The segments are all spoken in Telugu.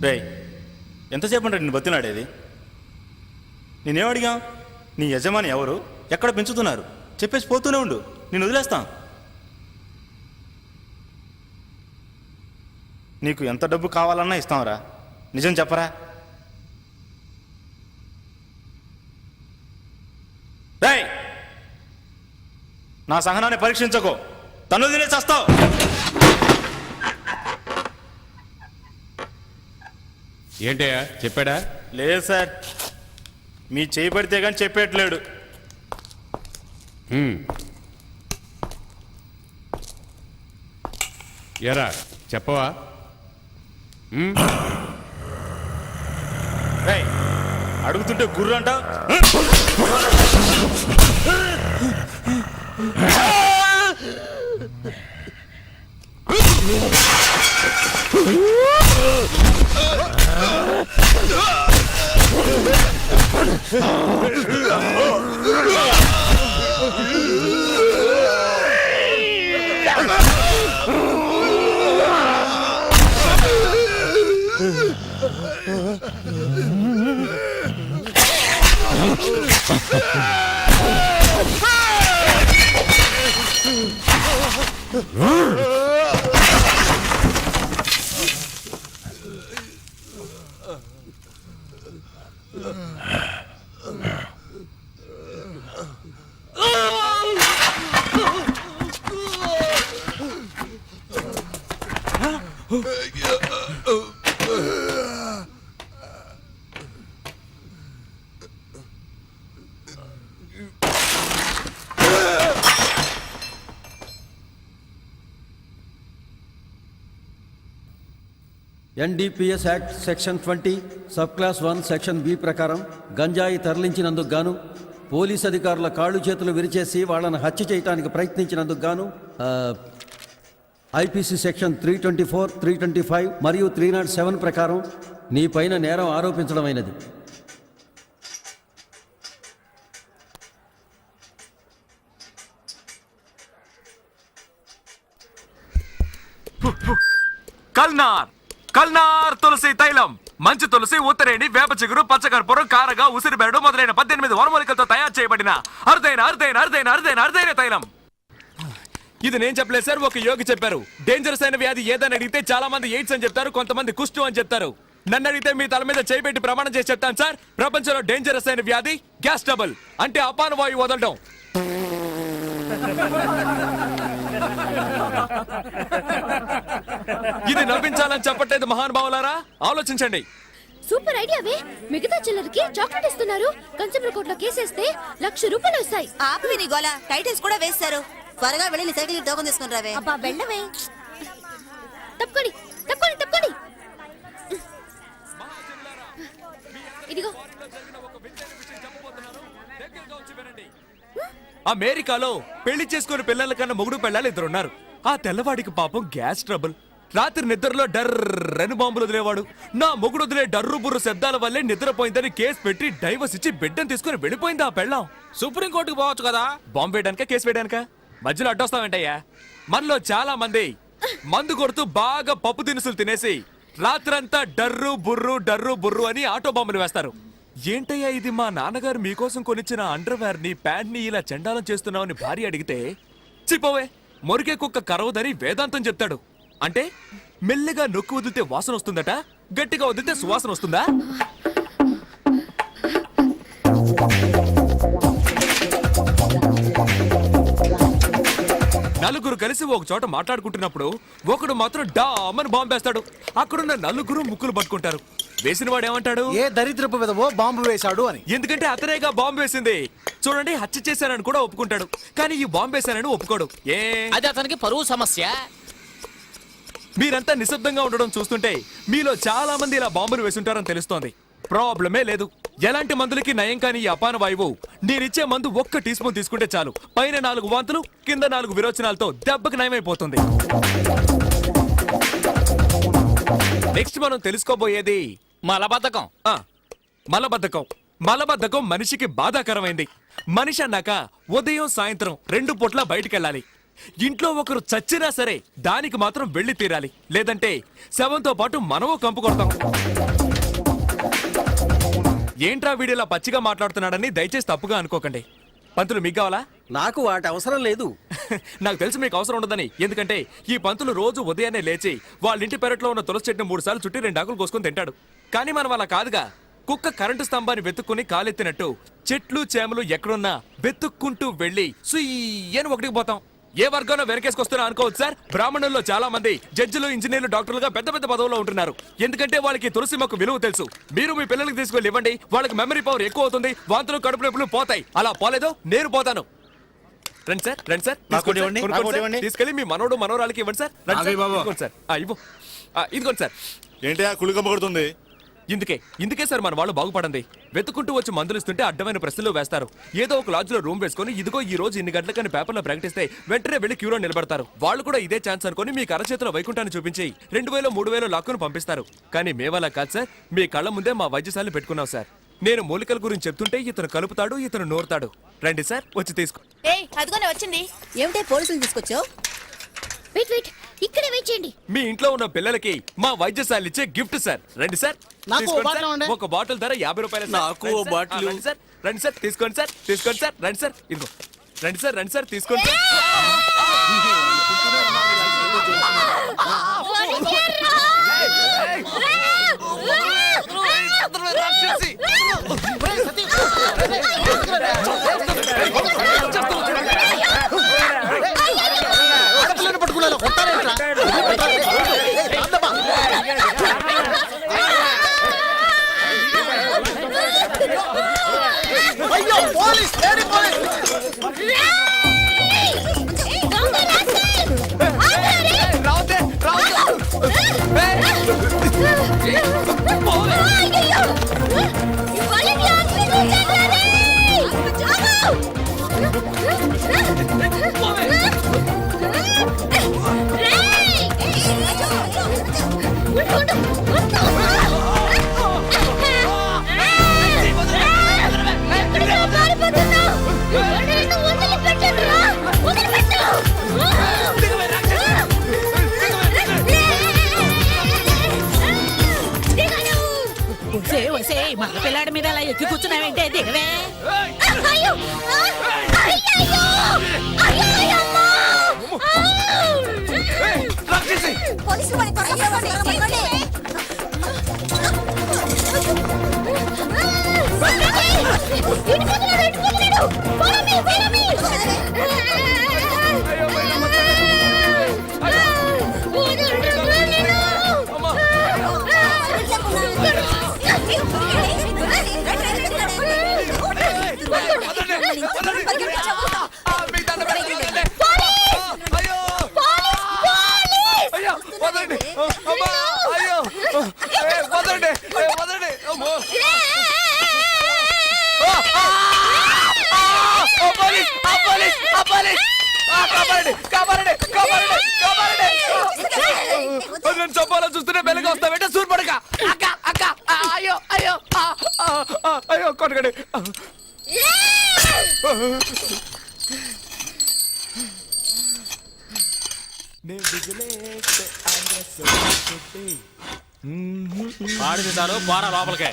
రే ఎంతసేపు అంటే నేను బతిలాడేది? నేనేం అడిగా? నీ యజమాని ఎవరు, ఎక్కడ పెంచుతున్నారు చెప్పేసి పోతూనే ఉండు, నేను వదిలేస్తాం. నీకు ఎంత డబ్బు కావాలన్నా ఇస్తాంరా, నిజం చెప్పరా? రేయ్ నా సహనాన్ని పరీక్షించకో, తను తినేసి వస్తావు. ఏంటయ్యా చెప్పాడా? లేదు సార్, మీ చేయి పడితే కానీ చెప్పేట్లేడు. ఎరా చెప్పవా? రేయ్ అడుగుతుంటే గుర్రు అంట. NDPS act section 20 sub class 1 section B ప్రకారం గంజాయి తరలించినందుకు గాను, పోలీస్ అధికారుల కాళ్ళు చేతులు విరిచేసి వాళ్ళను హత్య చేయడానికి ప్రయత్నించినందుకు గాను IPC సెక్షన్ 324, 325 మరియు 307 ప్రకారం నీ పైన నేరం ఆరోపించడమైనది. కల్నార్ తులసి తైలం, మంచు తులసి, ఉత్తరేణి, వేప చిగురు, పచ్చకర్పూరం, కారగా, ఉసిరిబెరడు మొదలైన 18 వనమూలికలతో తయారు చేయబడిన అరుదైన తైలం. ఇది నేను చెప్పలేదు సార్, ఒక యోగి చెప్పారు. డేంజరస్ అయిన వ్యాధి ఏదని అడిగితే చాలా మంది ఎయిడ్స్ అని చెప్తారు, కొంతమంది కుష్టు అని చెప్తారు. నన్ను అడిగితే మీ తల మీద చేయిబెట్టి ప్రమాణం చేసి చెప్తాను సార్, ప్రపంచంలో డేంజరస్ అయిన వ్యాధి గ్యాస్ ట్రబుల్, అంటే అపాన వాయువు వదలడం. ఇది నవ్వించాలని చెప్పట్లేదు మహానుభావులారా, ఆలోచించండి. సూపర్ ఐడియావే. మిగతా చిల్లరికి చాక్లెట్ ఇస్తున్నారు. కన్స్యూమర్ కోర్టులో కేసేస్తే ₹1,00,000 వస్తాయి. ఆపి నీ గోల, టైటిల్స్ కూడా వేస్తారు. త్వరగా వెళ్ళి సైకిల్ టోకన్ తీసుకుని రావే. అబ్బా వెళ్ళవే. తప్పుకోండి తప్పుకోండి తప్పుకోండి. ఇదిగో. అమెరికాలో పెళ్లి చేసుకుని పిల్లల కన్నా మొగుడు పెళ్ళాలి 2 ఉన్నారు. ఆ తెల్లవాడికి పాపం గ్యాస్ ట్రబుల్. రాత్రి నిద్రలో డర్రని బాంబులు వదిలేవాడు. నా మొగుడు వదిలే డర్రు బుర్రు శబ్దాల వల్లే నిద్రపోయిందని కేసు పెట్టి డైవర్స్ ఇచ్చి బిడ్డను తీసుకుని వెళ్ళిపోయింది ఆ పెళ్ళాం. సుప్రీంకోర్టుకు పోవచ్చు కదా, బాంబు వేయడానిక కేసు వేయడానిక? మధ్యలో అడ్డొస్తావేంటయ్యా? మనలో చాలా మంది మందు కొడుతూ బాగా పప్పు దినుసులు తినేసి రాత్రంతా డర్రు బుర్రు అని ఆటో బాంబులు వేస్తారు. ఏంటయ్యా ఇది, మా నాన్నగారు మీకోసం కొనిచ్చిన అండర్వేర్ ని, ప్యాంట్ ని ఇలా చండాలం చేస్తున్నావని భార్య అడిగితే, చిపోవే మొరిగే కుక్క కరవదని వేదాంతం చెప్తాడు. అంటే మెల్లగా నొక్కి వదిలితే వాసన వస్తుందట, గట్టిగా వదిలితే సువాసన వస్తుందా? నలుగురు కలిసి ఒక చోట మాట్లాడుకుంటున్నప్పుడు ఒకడు మాత్రం డామని బాంబు వేస్తాడు. అక్కడున్న నలుగురు ముక్కులు పట్టుకుంటారు. వేసిన వాడు ఏమంటాడు? ఏ దరిద్రపు విధవో బాంబు వేశాడు అని. ఎందుకంటే అతనేగా బాంబు వేసింది. చూడండి, హత్య చేశానని కూడా ఒప్పుకుంటాడు, కానీ ఈ బాంబు వేశానని ఒప్పుకోడు. అది అతనికి పరువు సమస్య. మీరంతా నిశ్శబ్దంగా ఉండడం చూస్తుంటే మీలో చాలా మంది ఇలా బాంబులు వేసుంటారని తెలుస్తోంది. ప్రాబ్లమే లేదు. ఎలాంటి మందులకి నయం కాని ఈ అపాన వాయువు నేనిచ్చే మందు 1 టీ స్పూన్ తీసుకుంటే చాలు. పైన 4 వాంతులు, కింద 4 విరోచనాలతో దెబ్బకి నయమైపోతుంది. నెక్స్ట్ మనం తెలుసుకోబోయేది మలబద్ధకం. మలబద్ధకం మనిషికి బాధాకరమైంది. మనిషి అన్నాక ఉదయం సాయంత్రం 2 పూట్ల బయటికెళ్ళాలి. ఇంట్లో ఒకరు చచ్చినా సరే దానికి మాత్రం వెళ్ళి తీరాలి, లేదంటే శవంతో పాటు మనము కంపు కొడతాం. ఏంట్రా వీడియోలా పచ్చిగా మాట్లాడుతున్నాడని దయచేసి తప్పుగా అనుకోకండి. పంతులు మీకు కావాలా? నాకు వాటి అవసరం లేదు. నాకు తెలుసు మీకు అవసరం ఉండదని. ఎందుకంటే ఈ పంతులు రోజు ఉదయాన్నే లేచి వాళ్ళ ఇంటి పెరట్లో ఉన్న తులసి చెట్టును 3 సార్లు చుట్టి 2 ఆకులు కోసుకొని తింటాడు. కానీ మనం అలా కాదుగా. కుక్క కరెంటు స్తంభాన్ని వెతుక్కుని కాలెత్తినట్టు చెట్లు చేమలు ఎక్కడున్నా వెతుక్కుంటూ వెళ్ళి సుయ్యని ఒకటికి పోతాం. ఏ వర్గంలో వెనకేసుకొస్తున్నా అనుకోవచ్చు సార్. బ్రాహ్మణుల్లో చాలా మంది జడ్జిలు, ఇంజనీర్లు, డాక్టర్లుగా పెద్ద పెద్ద పదవుల్లో ఉంటున్నారు. ఎందుకంటే వాళ్ళకి తులసి మొక్క విలువ తెలుసు. మీరు మీ పిల్లలకి తీసుకెళ్ళి ఇవ్వండి, వాళ్ళకి మెమరీ పవర్ ఎక్కువ అవుతుంది, వాంతులు కడుపు నొప్పులు పోతాయి. అలా పోలేదో నేను పోతాను. రండి సార్, రండి సార్, నాకు ఒకటి ఇవ్వండి, నాకు ఒకటి ఇవ్వండి. తీసుకెళ్ళి మీ మనోడు మనోరాలకి ఇవ్వండి సార్. రండి సార్, ఇదిగోండి సార్. ఇవ్వు, ఇదిగోండి సార్. ఏంటి ఆ కుళికమ్మ కొడుతుంది? ఇందుకే సార్ మన వాళ్ళు బాగుపడండి. వెతుకుంటూ వచ్చి మందులు ఇస్తుంటే అడ్డమైన ప్రశ్నలు వేస్తారు. ఏదో ఒక లాడ్జ్లో రూమ్ వేసుకొని ఇదిగో ఈ రోజు ఇన్ని గంటలకని పేపర్లో ప్రకటిస్తే వెంటనే వెళ్ళి క్యూలో నిలబడతారు. వాళ్ళు కూడా ఇదే ఛాన్స్ అనుకుని మీకు అరచేతిలో వైకుంఠాన్ని చూపించి 2000 3000 లాక్కును పంపిస్తారు. కానీ మేమలా కాదు సార్. మీ కళ్ళ ముందే మా వైద్యశాలను పెట్టుకున్నాం సార్. నేను మూలికల గురించి చెప్తుంటే ఇతను కలుపుతాడు, ఇతను నోరుతాడు. రండి సార్, వచ్చి తీసుకో. అదిగోనే వచ్చింది. ఏమిటే పోలీసులు తీసుకొచ్చావు? వెయిట్ వెయిట్, ఇక్కడే వెయిట్ చేయండి. మీ ఇంట్లో ఉన్న పిల్లలకి మా వైద్యశాల ఇచ్చే గిఫ్ట్ సార్. రండి సార్, నాకు తీసుకోండి ఓ బాటిల్ సార్. ఇవ్వండి. ఒక బాటిల్ ధర 50 రూపాయలు. నాకు ఓ బాటిల్. రండి సార్, రండి సార్, తీసుకోండి సార్, తీసుకోండి సార్, రండి సార్, ఇదిగో రండి సార్, రండి సార్, తీసుకోండి సార్. ఆడపిల్లని పట్టుకున్నా కొట్టారేంట్రా? అయ్యో పోలీస్, లేడీ పోలీస్. రావద్దే, రావద్దు. మగ పిల్లాడి మీద అలా ఎక్కి కూర్చున్నావేంటే? దిగవే. పోలీసులు వాడిని త్వరగా పట్టుకోండి. చంపాలో చూస్తూనే బెల్లగా వస్తావేంటే సూర్పడక. అక్క అక్క, అయ్యో అయ్యో, అయ్యో కొట్టగడి.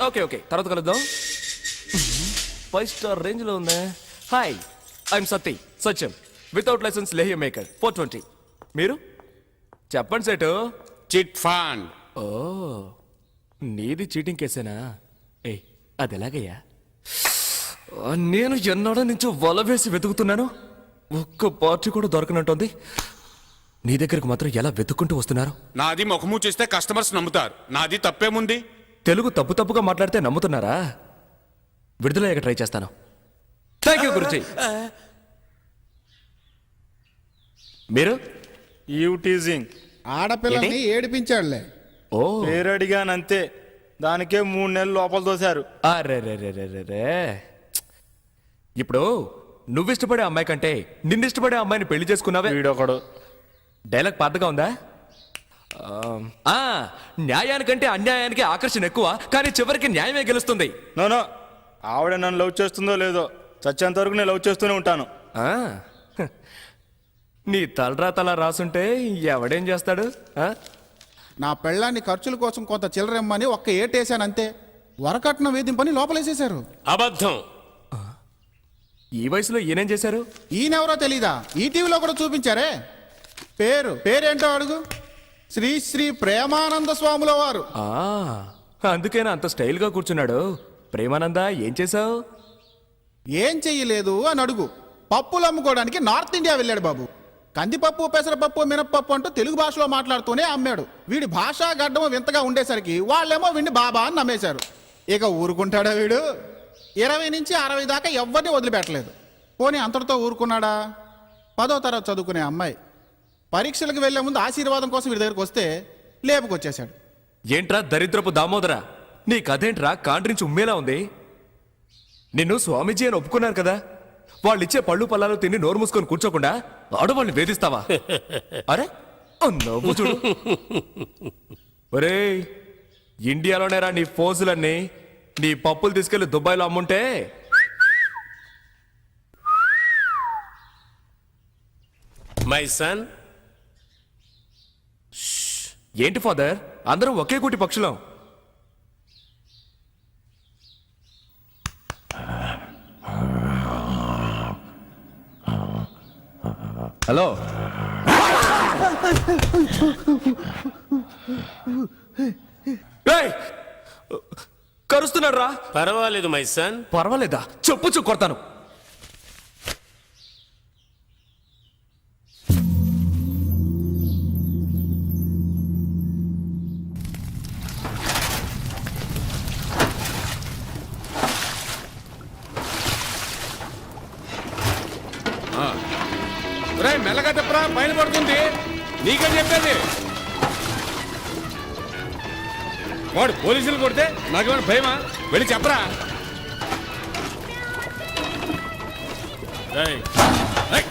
ఓకే ఓకే, తర్వాత కలుద్దాం. 5 స్టార్ రేంజ్ లో ఉందా? Hi, I'm Satyam, without license లేహ్య మేకర్ 420. మీరు చెప్పండి సేటు. Chit fund. ఓ, నీది చీటింగ్ కేసేనా? ఏ, అది ఎలాగయ్యా? నేను ఎన్నడో నుంచి వల వేసి వెతుకుతున్నాను, ఒక్క పార్టీ కూడా దొరకనంటుంది. నీ దగ్గరకు మాత్రం ఎలా వెతుక్కుంటూ వస్తున్నారు? నాది ముఖము చూస్తే కస్టమర్స్ నమ్ముతారు. నాది తప్పేముంది? తెలుగు తప్పుగా మాట్లాడితే నమ్ముతున్నారా? విడుదలయ్యాక ట్రై చేస్తాను. Thank you Guruji. మీరు టీజింగ్ ఆడపిల్లని ఏడిపించాడులే. ఓ, పేరు అడిగానంతే, దానికే 3 నెలలు లోపల దోశారు. అరే, ఇప్పుడు నువ్వు ఇష్టపడే అమ్మాయి కంటే నిన్ను ఇష్టపడే అమ్మాయిని పెళ్లి చేసుకున్నావే. వీడొకడు. డైలాగ్ పాతగా ఉందా? న్యాయానికంటే అన్యాయానికి ఆకర్షణ ఎక్కువ, కానీ చివరికి న్యాయమే గెలుస్తుంది. నో, ఆవిడ నన్ను లవ్ చేస్తుందో లేదో, చచ్చేంత వరకు నేను లవ్ చేస్తూనే ఉంటాను. నీ తలరా తల రాసుంటే ఎవడేం చేస్తాడు ఆ? నా పెళ్ళాన్ని ఖర్చుల కోసం కొంత చిల్లరమ్మని ఒక్క ఏటేశాను అంతే. వరకట్న వేధింపని లోపలేసేశారు. అబద్ధం. ఈ వయసులో ఈయనేం చేశారు? ఈయనెవరో తెలీదా? ఈ టీవీలో కూడా చూపించారే. పేరేంటో అడుగు. శ్రీ శ్రీ ప్రేమానంద స్వాముల వారు. ఆ, అందుకేనా అంత స్టైల్గా కూర్చున్నాడు. ప్రేమానంద ఏం చేసావు? ఏం చెయ్యలేదు అని అడుగు. పప్పులు అమ్ముకోవడానికి నార్త్ ఇండియా వెళ్ళాడు బాబు. కందిపప్పు, పెసరపప్పు, మినప్పప్పు అంటూ తెలుగు భాషలో మాట్లాడుతూనే అమ్మాడు. వీడి భాషా గడ్డము వింతగా ఉండేసరికి వాళ్ళేమో వీడిని బాబా అని నమ్మేశారు. ఇక ఊరుకుంటాడా వీడు? 20 నుంచి 60 దాకా ఎవరిని వదిలిపెట్టలేదు. పోనీ అంతటితో ఊరుకున్నాడా? 10వ తరగతి చదువుకునే అమ్మాయి పరీక్షలకు వెళ్లే ముందు ఆశీర్వాదం కోసం వీడి దగ్గరకు వస్తే లేపుకొచ్చేశాడు. ఏంట్రా దరిద్రపు దామోదరా, నీ కథేంట్రా కాండ్రించి ఉమ్మేలా ఉంది? నిన్ను స్వామీజీ అని ఒప్పుకున్నారు కదా, వాళ్ళు ఇచ్చే పళ్ళు పల్లాలు తిని నోరు మూసుకొని కూర్చోకుండా ఆడవాళ్ళని వేధిస్తావా? అరే నవ్వు చూడు. ఒరేయ్, ఇండియాలోనేరా నీ ఫోజులన్నీ. నీ పప్పులు తీసుకెళ్లి దుబాయ్లో అమ్ముంటే మై సన్. ఏంటి ఫాదర్, అందరం ఒకే కూటి పక్షులం. హలో, కరుస్తున్నాడు రా. పర్వాలేదు మై సన్. పర్వాలేదా? చెప్పు కొడతాను. మెల్లగా చెప్పరా, పైన పడుతుంది. నీకే చెప్పేది. వాడు పోలీసులు కొడితే నాకేమైనా భయమా? వెళ్ళి చెప్పరా. ఏయ్, ఏయ్.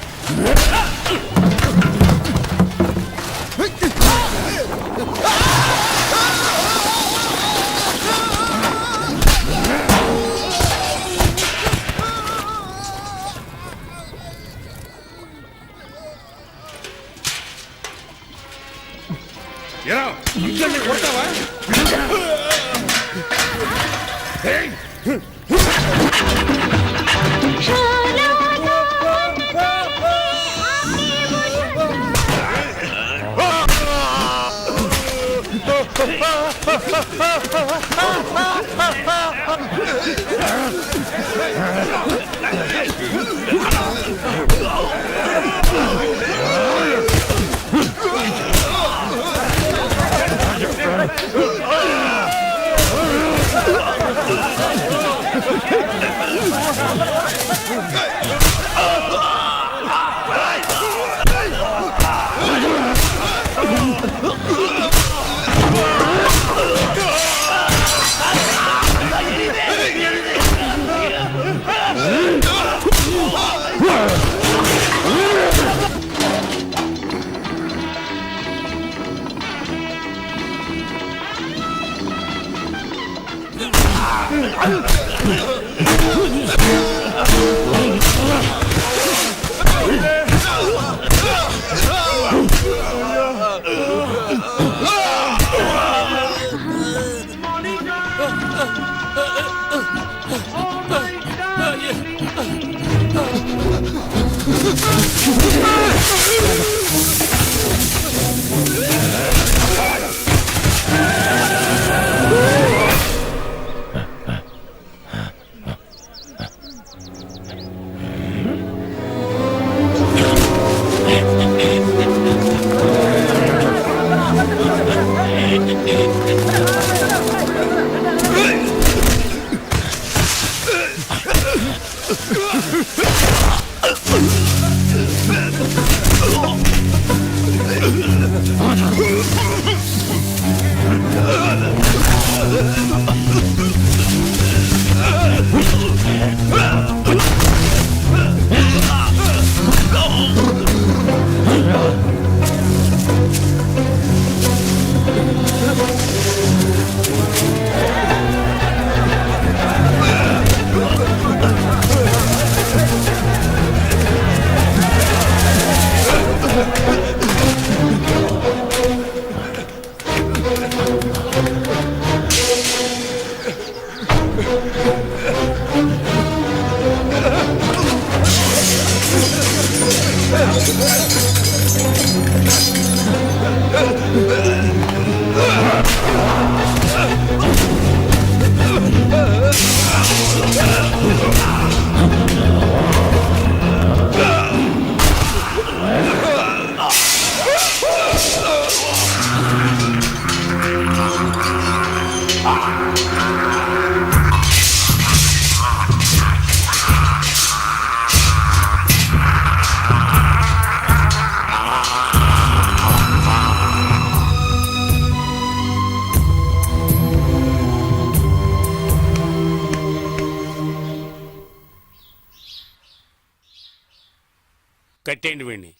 ఏరా, ఇంట్లో కొడతావా? ఏయ్. కట్టేయండి వీడిని.